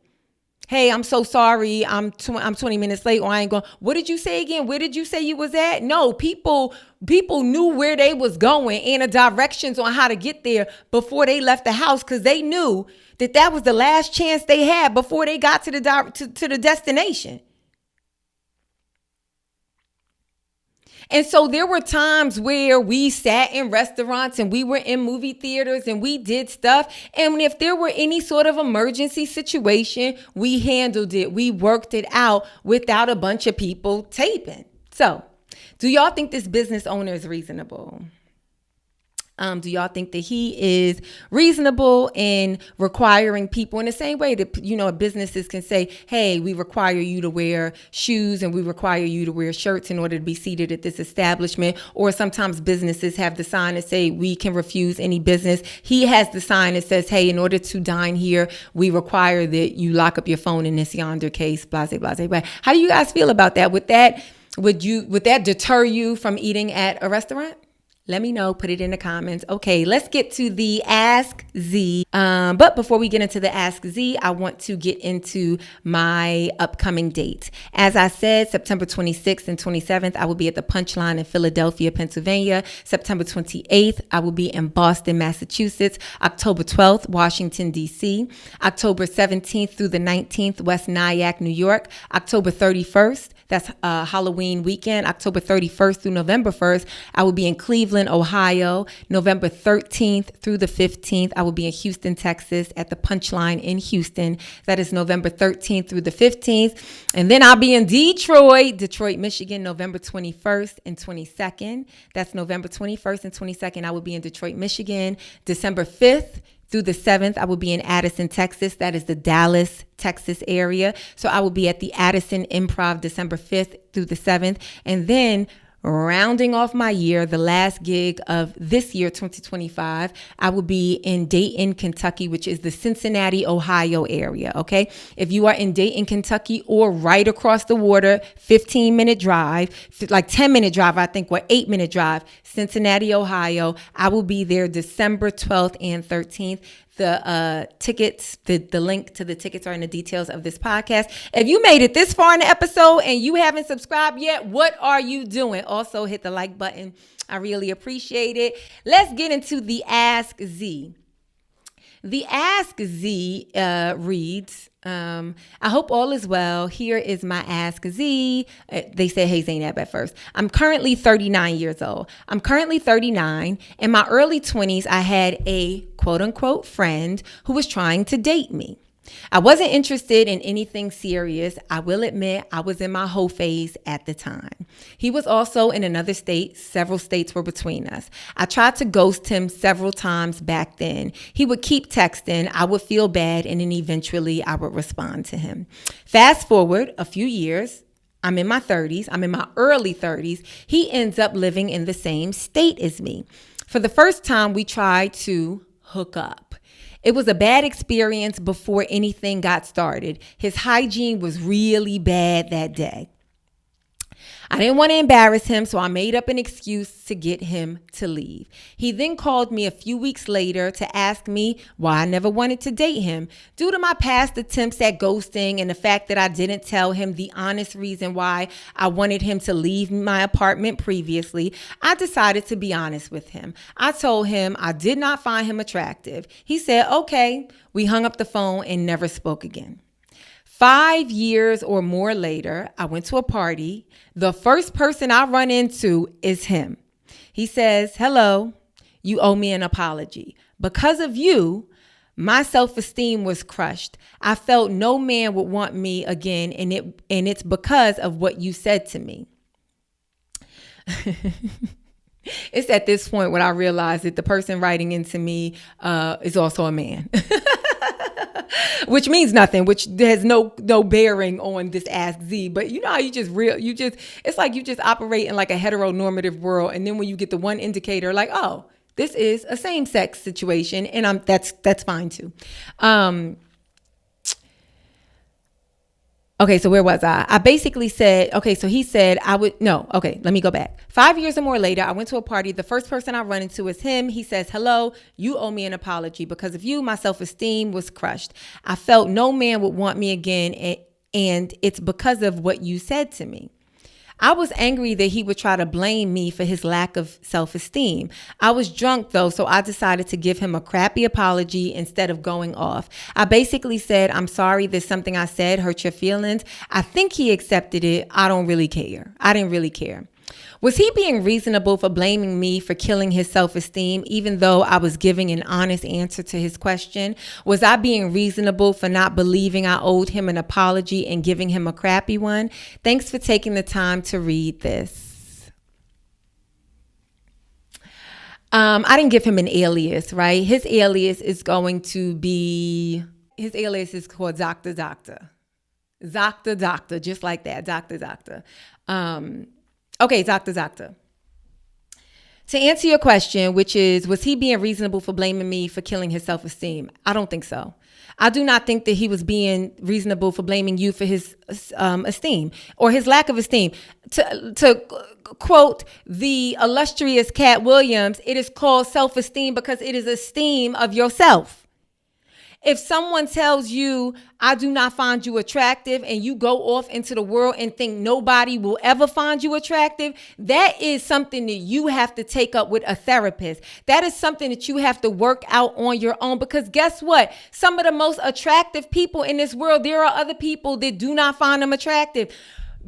Hey, I'm so sorry. I'm 20 minutes late, or I ain't going. What did you say again? Where did you say you was at? No, people knew where they was going and the directions on how to get there before they left the house, because they knew that was the last chance they had before they got to the destination. And so there were times where we sat in restaurants and we were in movie theaters and we did stuff. And if there were any sort of emergency situation, we handled it. We worked it out without a bunch of people taping. So do y'all think this business owner is reasonable? Do y'all think that he is reasonable in requiring people in the same way that, businesses can say, hey, we require you to wear shoes and we require you to wear shirts in order to be seated at this establishment? Or sometimes businesses have the sign that say we can refuse any business. He has the sign that says, hey, in order to dine here, we require that you lock up your phone in this yonder case, blase, blase, blase. How do you guys feel about that? Would that deter you from eating at a restaurant? Let me know. Put it in the comments. Okay, let's get to the Ask Z. But before we get into the Ask Z, I want to get into my upcoming dates. As I said, September 26th and 27th, I will be at the Punchline in Philadelphia, Pennsylvania. September 28th, I will be in Boston, Massachusetts. October 12th, Washington, D.C. October 17th through the 19th, West Nyack, New York. October 31st, that's Halloween weekend. October 31st through November 1st, I will be in Cleveland, Ohio. November 13th through the 15th, I will be in Houston, Texas at the Punchline in Houston. That is November 13th through the 15th. And then I'll be in Detroit, Michigan, November 21st and 22nd. That's November 21st and 22nd. I will be in Detroit, Michigan. December 5th through the 7th, I will be in Addison, Texas. That is the Dallas, Texas area. So I will be at the Addison Improv December 5th through the 7th. And then rounding off my year, the last gig of this year, 2025, I will be in Dayton, Kentucky, which is the Cincinnati, Ohio area, okay? If you are in Dayton, Kentucky, or right across the water, 15-minute drive, like 10-minute drive, I think, or 8-minute drive, Cincinnati, Ohio, I will be there December 12th and 13th. The tickets, the link to the tickets are in the details of this podcast. If you made it this far in the episode and you haven't subscribed yet, what are you doing? Also, hit the like button. I really appreciate it. Let's get into the Ask Z. The Ask Z reads, I hope all is well. Here is my Ask Z. They said, hey, Zainab at first. I'm currently 39 years old. I'm currently 39. In my early 20s, I had a quote unquote friend who was trying to date me. I wasn't interested in anything serious. I will admit I was in my hoe phase at the time. He was also in another state. Several states were between us. I tried to ghost him several times back then. He would keep texting. I would feel bad, and then eventually I would respond to him. Fast forward a few years. I'm in my 30s. I'm in my early 30s. He ends up living in the same state as me. For the first time, we tried to hook up. It was a bad experience before anything got started. His hygiene was really bad that day. I didn't want to embarrass him, so I made up an excuse to get him to leave. He then called me a few weeks later to ask me why I never wanted to date him. Due to my past attempts at ghosting and the fact that I didn't tell him the honest reason why I wanted him to leave my apartment previously, I decided to be honest with him. I told him I did not find him attractive. He said, okay. We hung up the phone and never spoke again. 5 years or more later, I went to a party. The first person I run into is him. He says, hello, you owe me an apology. Because of you, my self-esteem was crushed. I felt no man would want me again, and it's because of what you said to me. It's at this point when I realized that the person writing into me is also a man. Which means nothing, which has no bearing on this Ask Z. But you know how it's like you just operate in like a heteronormative world. And then when you get the one indicator, like, oh, this is a same-sex situation, and that's fine too. Okay, so where was I? I basically said, okay, so he said let me go back. 5 years or more later, I went to a party. The first person I run into is him. He says, hello, you owe me an apology. Because of you, my self-esteem was crushed. I felt no man would want me again, and it's because of what you said to me. I was angry that he would try to blame me for his lack of self-esteem. I was drunk though, so I decided to give him a crappy apology instead of going off. I basically said, I'm sorry that something I said hurt your feelings. I think he accepted it. I didn't really care. Was he being reasonable for blaming me for killing his self-esteem, even though I was giving an honest answer to his question? Was I being reasonable for not believing I owed him an apology and giving him a crappy one? Thanks for taking the time to read this. I didn't give him an alias, right? His alias is called Doctor Doctor. Doctor Doctor, just like that, Doctor Doctor. Okay, Doctor Doctor. To answer your question, which is, was he being reasonable for blaming me for killing his self-esteem? I don't think so. I do not think that he was being reasonable for blaming you for his esteem or his lack of esteem. To quote the illustrious Cat Williams, it is called self-esteem because it is esteem of yourself. If someone tells you, I do not find you attractive, and you go off into the world and think nobody will ever find you attractive, that is something that you have to take up with a therapist. That is something that you have to work out on your own, because guess what? Some of the most attractive people in this world, there are other people that do not find them attractive.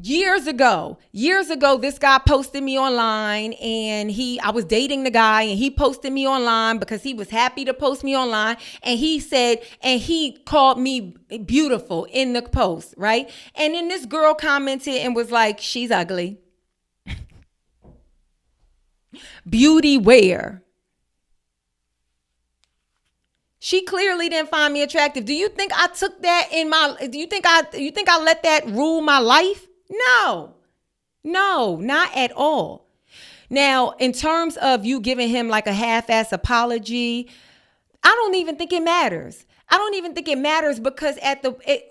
Years ago, this guy posted me online, and I was dating the guy, and he posted me online because he was happy to post me online. And he called me beautiful in the post, right? And then this girl commented and was like, she's ugly. Beauty where? She clearly didn't find me attractive. Do you think I took that do you think I let that rule my life? No, not at all. Now, in terms of you giving him like a half-ass apology, I don't even think it matters. I don't even think it matters because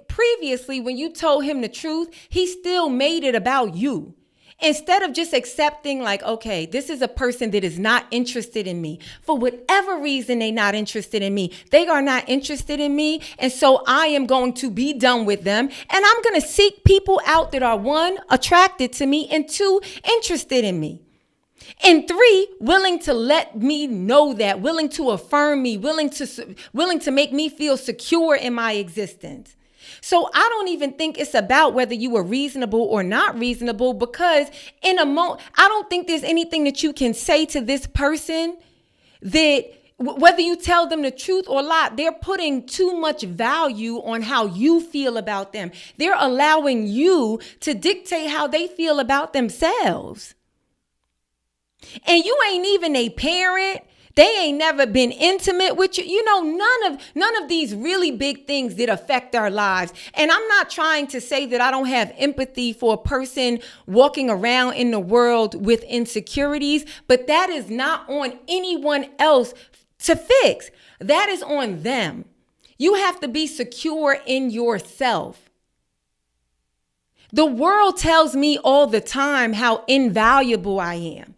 previously when you told him the truth, he still made it about you. Instead of just accepting like, okay, this is a person that is not interested in me. For whatever reason, they're not interested in me. They are not interested in me. And so I am going to be done with them. And I'm going to seek people out that are, 1, attracted to me, and 2, interested in me. And 3, willing to let me know that, willing to affirm me, willing to make me feel secure in my existence. So I don't even think it's about whether you were reasonable or not reasonable, because in a moment, I don't think there's anything that you can say to this person that whether you tell them the truth or not, they're putting too much value on how you feel about them. They're allowing you to dictate how they feel about themselves. And you ain't even a parent. They ain't never been intimate with you. You know, none of these really big things that affect our lives. And I'm not trying to say that I don't have empathy for a person walking around in the world with insecurities, but that is not on anyone else to fix. That is on them. You have to be secure in yourself. The world tells me all the time how invaluable I am.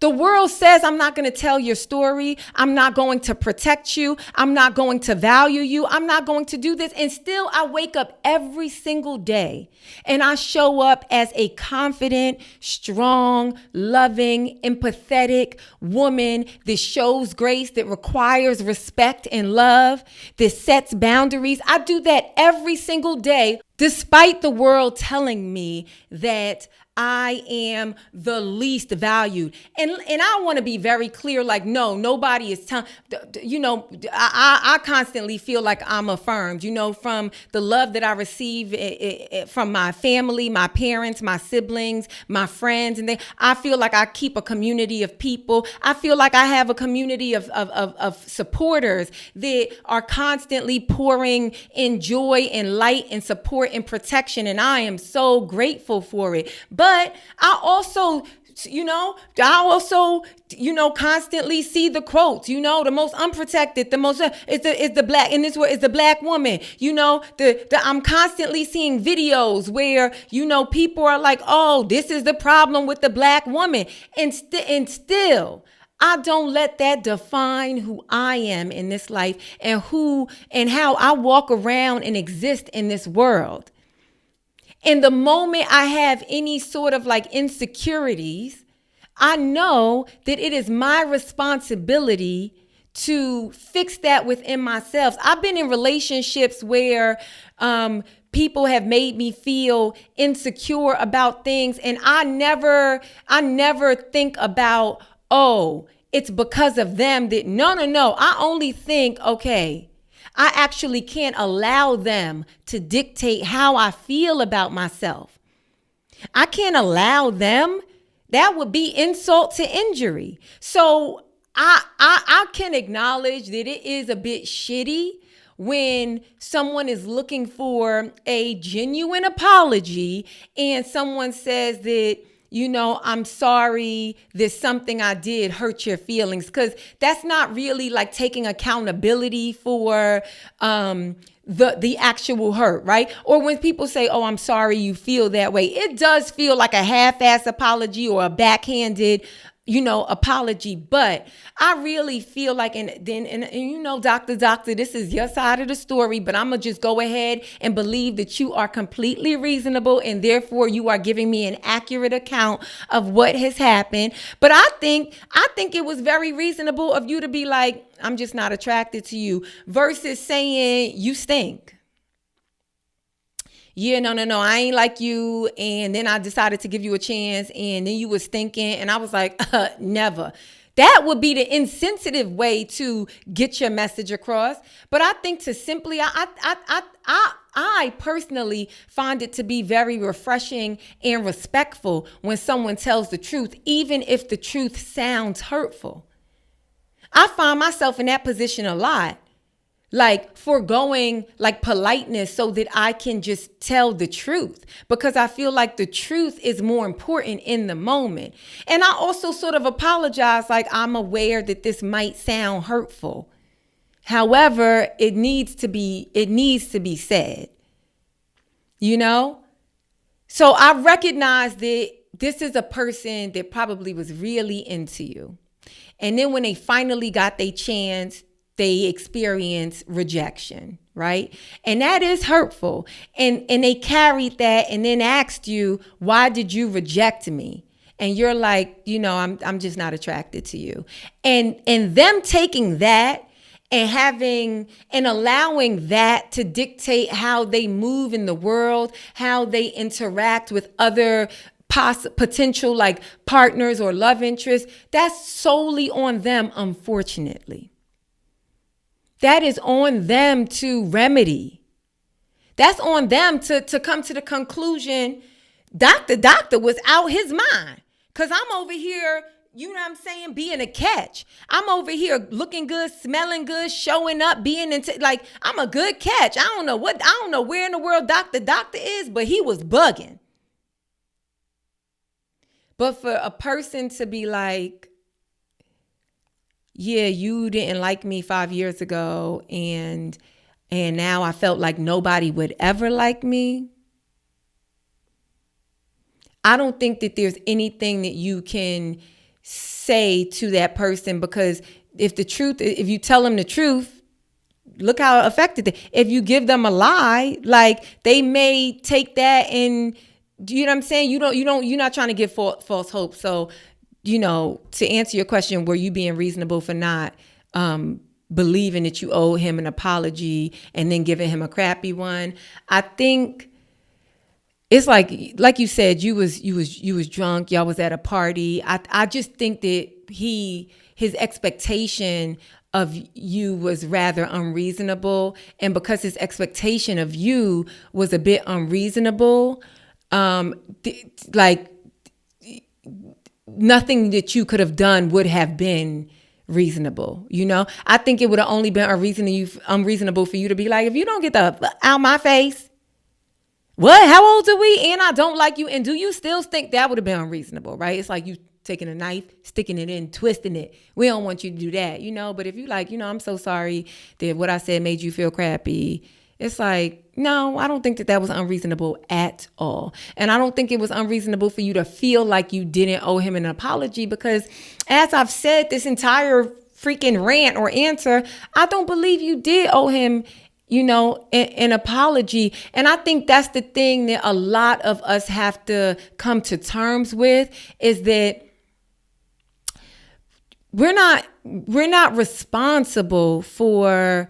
The world says, I'm not going to tell your story. I'm not going to protect you. I'm not going to value you. I'm not going to do this. And still, I wake up every single day and I show up as a confident, strong, loving, empathetic woman that shows grace, that requires respect and love, that sets boundaries. I do that every single day, despite the world telling me that I am the least valued. And I want to be very clear, like, no, nobody is telling, I constantly feel like I'm affirmed, from the love that I receive from my family, my parents, my siblings, my friends. And I feel like I keep a community of people. I feel like I have a community of supporters that are constantly pouring in joy and light and support and protection. And I am so grateful for it. But I also, constantly see the quotes, the most unprotected, the most is the black, in this word is the black woman, I'm constantly seeing videos where, people are like, oh, this is the problem with the black woman. And still, I don't let that define who I am in this life and how I walk around and exist in this world. And the moment I have any sort of like insecurities, I know that it is my responsibility to fix that within myself. I've been in relationships where people have made me feel insecure about things. And I never think about, oh, it's because of them that, no. I only think, okay, I actually can't allow them to dictate how I feel about myself. I can't allow them. That would be insult to injury. So I can acknowledge that it is a bit shitty when someone is looking for a genuine apology and someone says that, I'm sorry, there's something I did hurt your feelings, because that's not really like taking accountability for the actual hurt, right? Or when people say, oh, I'm sorry you feel that way, it does feel like a half-ass apology or a backhanded apology. But I really feel like, and doctor, this is your side of the story, but I'm going to just go ahead and believe that you are completely reasonable and therefore you are giving me an accurate account of what has happened. But I think it was very reasonable of you to be like, I'm just not attracted to you, versus saying you stink. Yeah, no, I ain't like you. And then I decided to give you a chance. And then you was thinking, and I was like, never. That would be the insensitive way to get your message across. But I think to simply, I personally find it to be very refreshing and respectful when someone tells the truth, even if the truth sounds hurtful. I find myself in that position a lot. Like foregoing like politeness so that I can just tell the truth, because I feel like the truth is more important in the moment. And I also sort of apologize, like I'm aware that this might sound hurtful. However, it needs to be said, So I recognize that this is a person that probably was really into you. And then when they finally got their chance, they experience rejection, right? And that is hurtful. And they carried that and then asked you, why did you reject me? And you're like, I'm just not attracted to you. And them taking that and allowing that to dictate how they move in the world, how they interact with other potential like partners or love interests, that's solely on them, unfortunately. That is on them to remedy. That's on them to come to the conclusion, Doctor was out his mind. Because I'm over here, being a catch. I'm over here looking good, smelling good, showing up, being like, I'm a good catch. I don't know where in the world Doctor is, but he was bugging. But for a person to be like, yeah, you didn't like me 5 years ago, and now I felt like nobody would ever like me. I don't think that there's anything that you can say to that person, because if you tell them the truth, look how it affected them. If you give them a lie, like they may take that and, you know what I'm saying? You're not trying to give false hope. So, to answer your question, were you being reasonable for not believing that you owe him an apology and then giving him a crappy one? I think it's like you said, you was drunk, y'all was at a party. I just think that his expectation of you was rather unreasonable, and because his expectation of you was a bit unreasonable, nothing that you could have done would have been reasonable. I think it would have only been unreasonable for you to be like, if you don't get the out my face, what? How old are we? And I don't like you. And do you still think that would have been unreasonable, right? It's like you taking a knife, sticking it in, twisting it. We don't want you to do that, But if you like, I'm so sorry that what I said made you feel crappy. It's like, no, I don't think that was unreasonable at all. And I don't think it was unreasonable for you to feel like you didn't owe him an apology, because as I've said this entire freaking rant or answer, I don't believe you did owe him, an apology. And I think that's the thing that a lot of us have to come to terms with, is that we're not responsible for.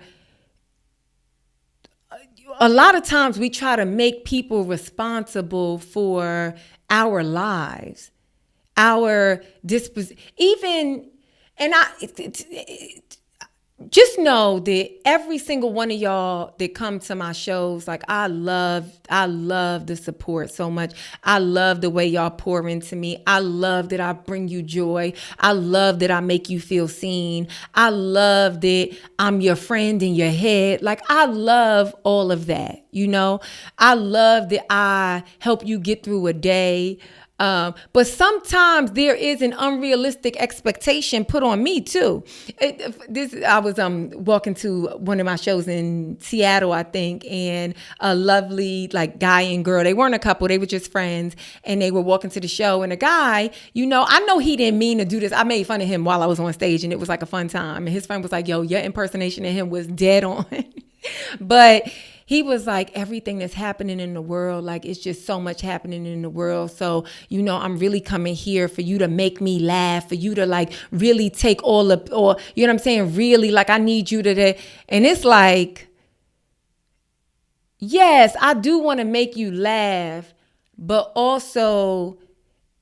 A lot of times we try to make people responsible for our lives, our disposition. just know that every single one of y'all that come to my shows, like I love the support so much. I love the way y'all pour into me. I love that I bring you joy. I love that I make you feel seen. I love that I'm your friend in your head. Like I love all of that, you know? I love that I help you get through a day. But sometimes there is an unrealistic expectation put on me too. I was walking to one of my shows in Seattle, I think, and a lovely like guy and girl. They weren't a couple; they were just friends, and they were walking to the show. And a guy, you know, I know he didn't mean to do this. I made fun of him while I was on stage, and it was like a fun time. And his friend was like, "Yo, your impersonation of him was dead on," but he was like, everything that's happening in the world, like it's just so much happening in the world. So, you know, I'm really coming here for you to make me laugh, for you to like really take all of, or, you know what I'm saying? Really, like I need you to, and it's like, yes, I do want to make you laugh, but also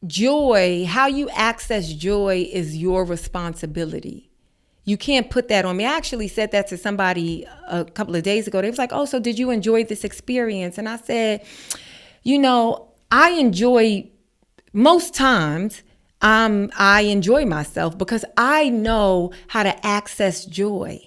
joy, how you access joy is your responsibility. You can't put that on me. I actually said that to somebody a couple of days ago. They was like, oh, so did you enjoy this experience? And I said, you know, I enjoy, most times, I enjoy myself because I know how to access joy.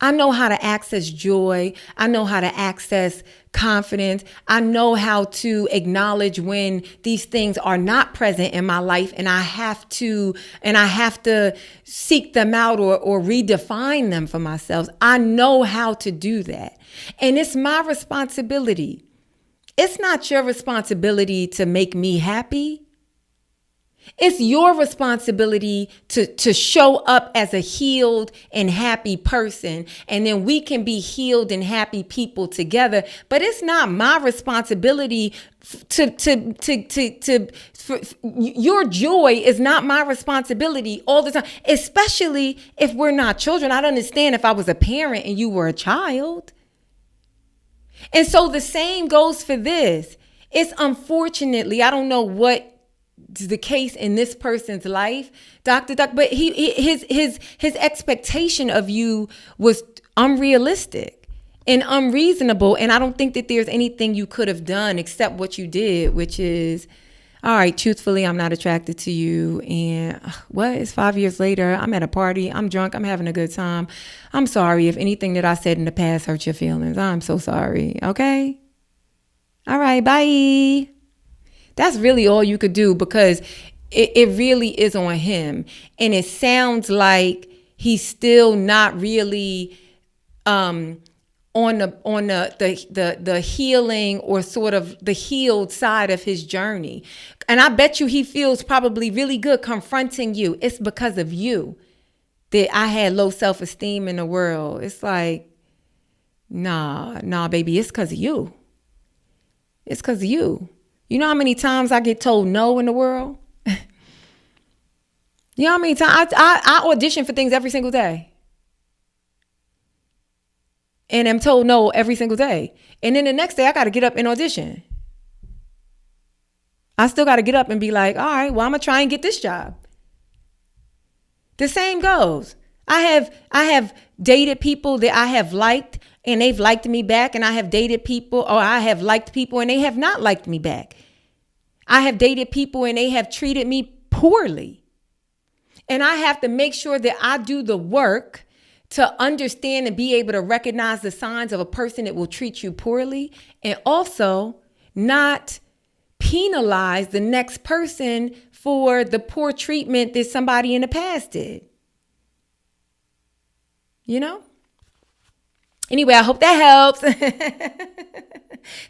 I know how to access joy. I know how to access confidence. I know how to acknowledge when these things are not present in my life, and I have to seek them out or redefine them for myself. I know how to do that. And it's my responsibility. It's not your responsibility to make me happy. It's your responsibility to show up as a healed and happy person. And then we can be healed and happy people together. But it's not my responsibility your joy is not my responsibility all the time, especially if we're not children. I'd understand if I was a parent and you were a child. And so the same goes for this. It's unfortunately, I don't know what the case in this person's life, Dr. Duck, but his expectation of you was unrealistic and unreasonable. And I don't think that there's anything you could have done except what you did, which is, all right, truthfully, I'm not attracted to you. And what is 5 years later? I'm at a party. I'm drunk. I'm having a good time. I'm sorry if anything that I said in the past hurt your feelings. I'm so sorry. Okay. All right. Bye. That's really all you could do, because it really is on him. And it sounds like he's still not really on the healing or sort of the healed side of his journey. And I bet you he feels probably really good confronting you. It's because of you that I had low self-esteem in the world. It's like, nah, baby, it's because of you. It's because of you. You know how many times I get told no in the world? You know how many times I audition for things every single day. And I'm told no every single day. And then the next day I got to get up and audition. I still got to get up and be like, all right, well, I'm going to try and get this job. The same goes. I have dated people that I have liked and they've liked me back. And I have dated people, or I have liked people and they have not liked me back. I have dated people and they have treated me poorly. And I have to make sure that I do the work to understand and be able to recognize the signs of a person that will treat you poorly, and also not penalize the next person for the poor treatment that somebody in the past did. You know? Anyway, I hope that helps.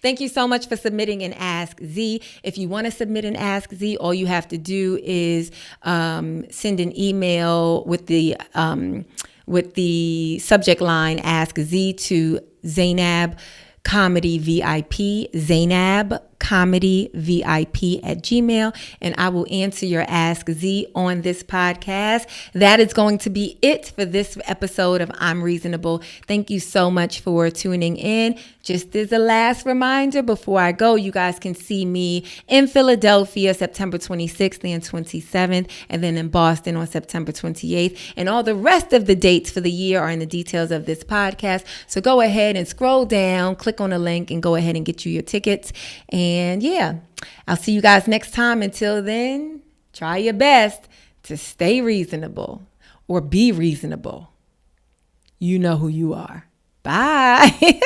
Thank you so much for submitting an Ask Z. If you want to submit an Ask Z, all you have to do is send an email with the subject line Ask Z to ZainabComedyVIP, ZainabComedyVIP@gmail, and I will answer your Ask Z on this podcast. That is going to be it for this episode of I'm Reasonable. Thank you so much for tuning in. Just as a last reminder before I go, you guys can see me in Philadelphia September 26th and 27th, and then in Boston on September 28th. And all the rest of the dates for the year are in the details of this podcast. So go ahead and scroll down, click on the link, and go ahead and get you your tickets. And yeah, I'll see you guys next time. Until then, try your best to stay reasonable or be reasonable. You know who you are. Bye.